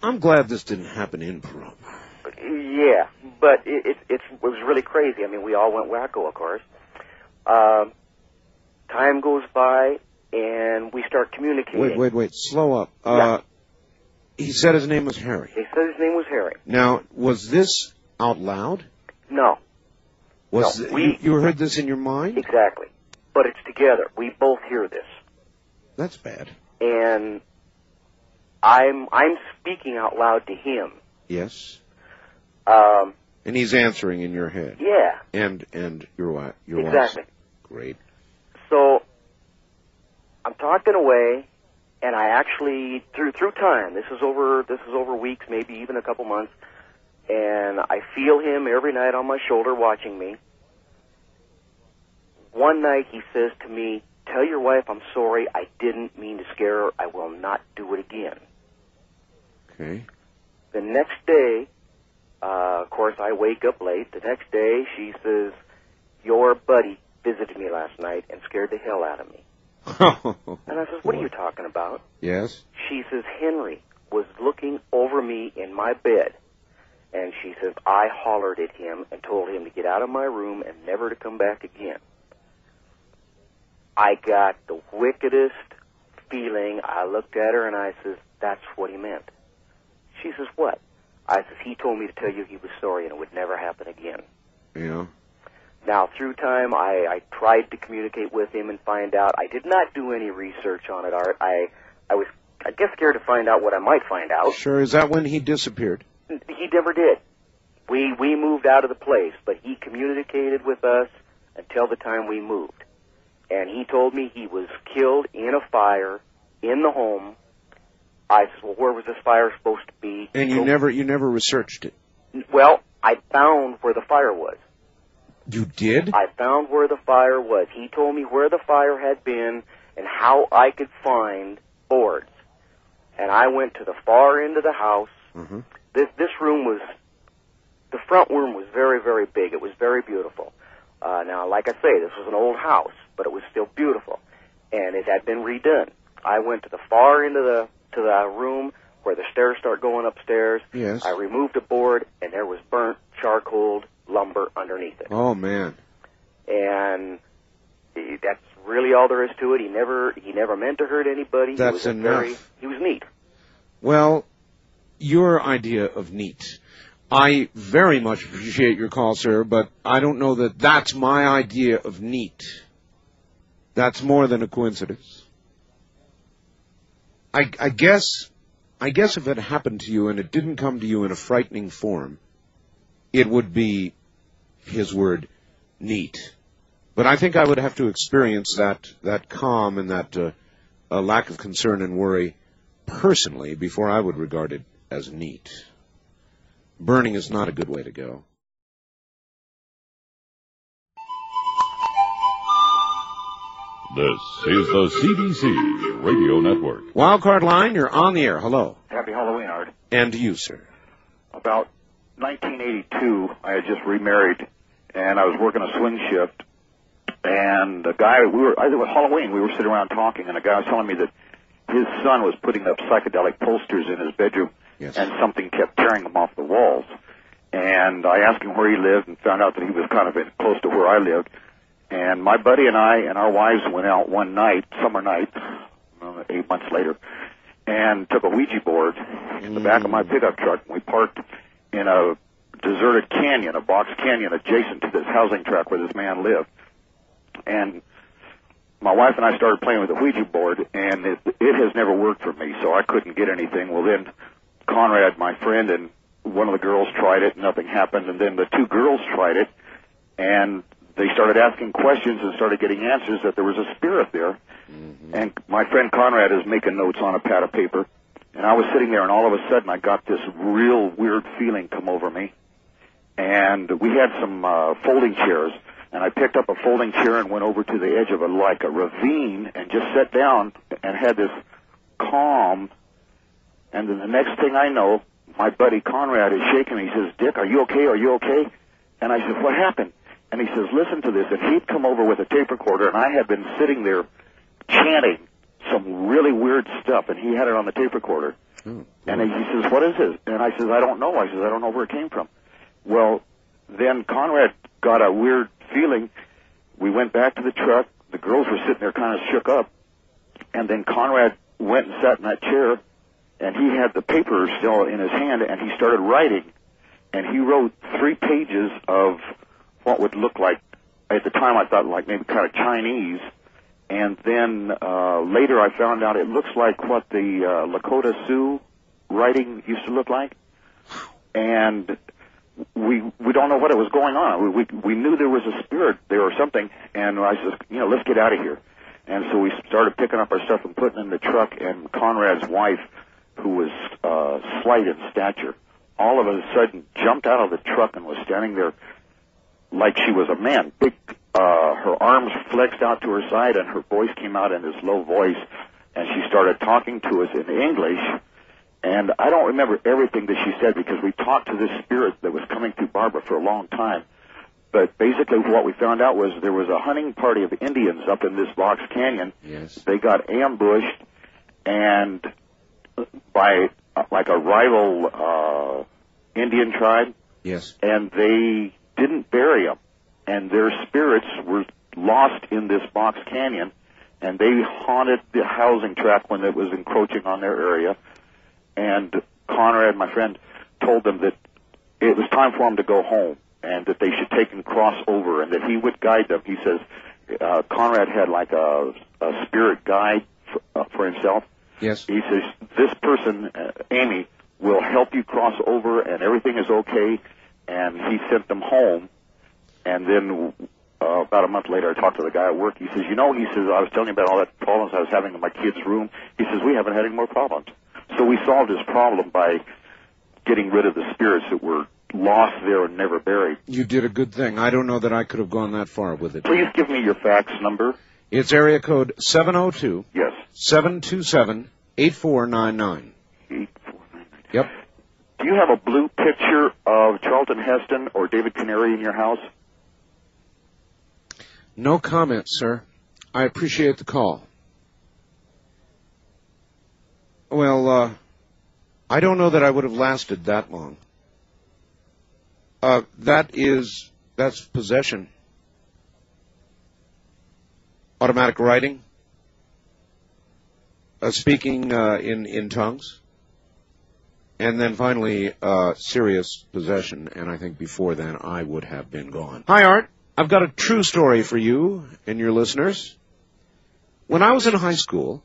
I'm glad this didn't happen in Pahrump. Yeah, but it was really crazy. I mean, we all went wacko, of course. Time goes by, and we start communicating. Wait. Slow up. Yeah. He said his name was Harry. He said his name was Harry. Now, was this out loud? No. You heard this in your mind? Exactly. But it's together. We both hear this. That's bad. And I'm speaking out loud to him. Yes. And he's answering in your head. Yeah. And your wife. Exactly. Great. So I'm talking away, and I actually through time. This is over weeks, maybe even a couple months, and I feel him every night on my shoulder watching me. One night he says to me, "Tell your wife I'm sorry. I didn't mean to scare her. I will not do it again." Okay. The next day, of course, I wake up late. The next day, she says, "Your buddy visited me last night and scared the hell out of me." And I says, "What are you talking about?" Yes. She says, "Henry was looking over me in my bed." And she says, "I hollered at him and told him to get out of my room and never to come back again." I got the wickedest feeling. I looked at her and I says, "That's what he meant." She says, "What?" I says, "He told me to tell you he was sorry and it would never happen again." Yeah. Now, through time, I tried to communicate with him and find out. I did not do any research on it, Art. I was, I guess, scared to find out what I might find out. Sure. Is that when he disappeared? He never did. We moved out of the place, but he communicated with us until the time we moved. And he told me he was killed in a fire in the home. I said, "Well, where was this fire supposed to be?" And you never researched it? Well, I found where the fire was. You did? I found where the fire was. He told me where the fire had been and how I could find boards. And I went to the far end of the house. Mm-hmm. This room was, the front room was very, very big. It was very beautiful. Now, like I say, this was an old house, but it was still beautiful. And it had been redone. I went to the far end of the room where the stairs start going upstairs. Yes. I removed a board, and there was burnt charcoal lumber underneath it. Oh, man. And that's really all there is to it. He never meant to hurt anybody. That's enough. He was neat. Well, your idea of neat. I very much appreciate your call, sir, but I don't know that that's my idea of neat. That's more than a coincidence. I guess if it happened to you and it didn't come to you in a frightening form, it would be, his word, neat. But I think I would have to experience that calm and that lack of concern and worry personally before I would regard it as neat. Burning is not a good way to go. This is the CBC Radio Network. Wildcard Line, you're on the air. Hello. Happy Halloween, Art. And to you, sir. About 1982, I had just remarried, and I was working a swing shift. And a guy, it was Halloween, we were sitting around talking, and a guy was telling me that his son was putting up psychedelic posters in his bedroom, yes, and something kept tearing them off the walls. And I asked him where he lived and found out that he was kind of close to where I lived. And my buddy and I and our wives went out one night, summer night, 8 months later, and took a Ouija board in the back of my pickup truck. We parked in a deserted canyon, a box canyon adjacent to this housing tract where this man lived. And my wife and I started playing with the Ouija board, and it has never worked for me, so I couldn't get anything. Well, then Conrad, my friend, and one of the girls tried it, and nothing happened. And then the two girls tried it, and they started asking questions and started getting answers that there was a spirit there. Mm-hmm. And my friend Conrad is making notes on a pad of paper. And I was sitting there, and all of a sudden I got this real weird feeling come over me. And we had some folding chairs, and I picked up a folding chair and went over to the edge of a ravine and just sat down and had this calm. And then the next thing I know, my buddy Conrad is shaking me. He says, "Dick, are you okay? Are you okay?" And I said, "What happened?" And he says, "Listen to this." And he'd come over with a tape recorder, and I had been sitting there chanting some really weird stuff, and he had it on the tape recorder. Oh, and he says, what is this? And I says, I don't know. I says, I don't know where it came from. Well, then Conrad got a weird feeling. We went back to the truck. The girls were sitting there kind of shook up. And then Conrad went and sat in that chair, and he had the paper still in his hand, and he started writing. And he wrote 3 pages of what would look like, at the time I thought like maybe kind of Chinese. And then later I found out it looks like what the Lakota Sioux writing used to look like. And we don't know what it was going on. We knew there was a spirit there or something, and I said, let's get out of here. And so we started picking up our stuff and putting it in the truck, and Conrad's wife, who was slight in stature, all of a sudden jumped out of the truck and was standing there like she was a man. Big, her arms flexed out to her side, and her voice came out in this low voice, and she started talking to us in English. And I don't remember everything that she said because we talked to this spirit that was coming through Barbara for a long time. But basically what we found out was there was a hunting party of Indians up in this Box Canyon. Yes. They got ambushed and by like a rival Indian tribe. Yes. And they didn't bury them. And their spirits were lost in this Box Canyon, and they haunted the housing tract when it was encroaching on their area. And Conrad, my friend, told them that it was time for them to go home and that they should take and cross over and that he would guide them. He says Conrad had like a spirit guide for himself. Yes. He says, this person, Amy, will help you cross over and everything is okay. And he sent them home. And then about a month later, I talked to the guy at work. He says, he says, I was telling you about all that problems I was having in my kid's room. He says, we haven't had any more problems. So we solved his problem by getting rid of the spirits that were lost there and never buried. You did a good thing. I don't know that I could have gone that far with it. Please give me your fax number. It's area code 702. Yes. 727 8499. 8499. Yep. Do you have a blue picture of Charlton Heston or David Canary in your house? No comment, sir. I appreciate the call. Well, I don't know that I would have lasted that long. That's possession. Automatic writing. Speaking in tongues. And then finally, serious possession, and I think before then I would have been gone. Hi, Art. I've got a true story for you and your listeners. When I was in high school,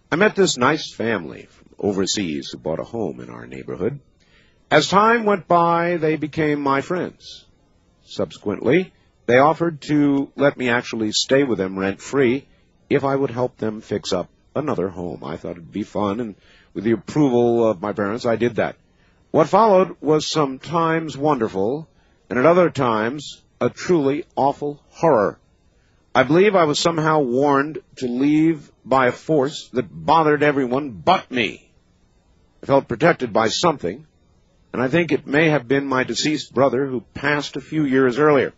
I met this nice family from overseas who bought a home in our neighborhood. As time went by, they became my friends. Subsequently, they offered to let me actually stay with them rent-free if I would help them fix up another home. I thought it'd be fun, and with the approval of my parents, I did that. What followed was sometimes wonderful, and at other times a truly awful horror. I believe I was somehow warned to leave by a force that bothered everyone but me. I felt protected by something, and I think it may have been my deceased brother who passed a few years earlier.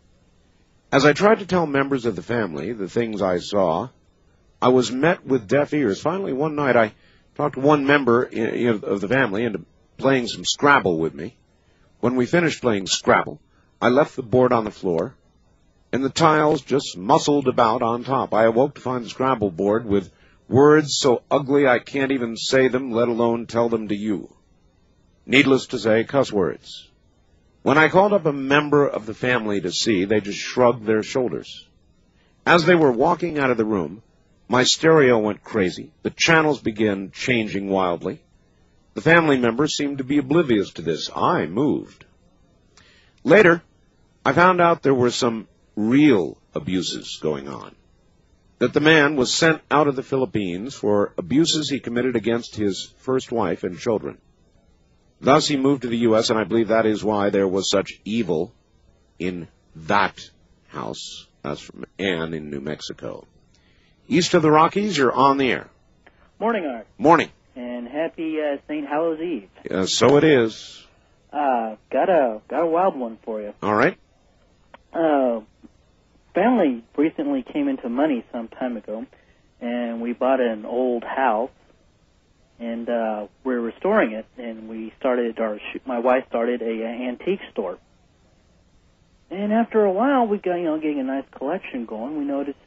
As I tried to tell members of the family the things I saw, I was met with deaf ears. Finally, one night, I talked to one member of the family into playing some Scrabble with me. When we finished playing Scrabble, I left the board on the floor, and the tiles just muscled about on top. I awoke to find the Scrabble board with words so ugly I can't even say them, let alone tell them to you. Needless to say, cuss words. When I called up a member of the family to see, they just shrugged their shoulders. As they were walking out of the room, my stereo went crazy. The channels began changing wildly. The family members seemed to be oblivious to this. I moved. Later, I found out there were some real abuses going on. That the man was sent out of the Philippines for abuses he committed against his first wife and children. Thus he moved to the U.S., and I believe that is why there was such evil in that house. That's from Ann in New Mexico. East of the Rockies, you're on the air. Morning, Art. Morning. And happy St. Hallows Eve. So it is. Got a wild one for you. All right. Family recently came into money some time ago, and we bought an old house. and we're restoring it, and my wife started a antique store. And after a while, we got getting a nice collection going. We noticed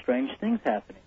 strange things happening.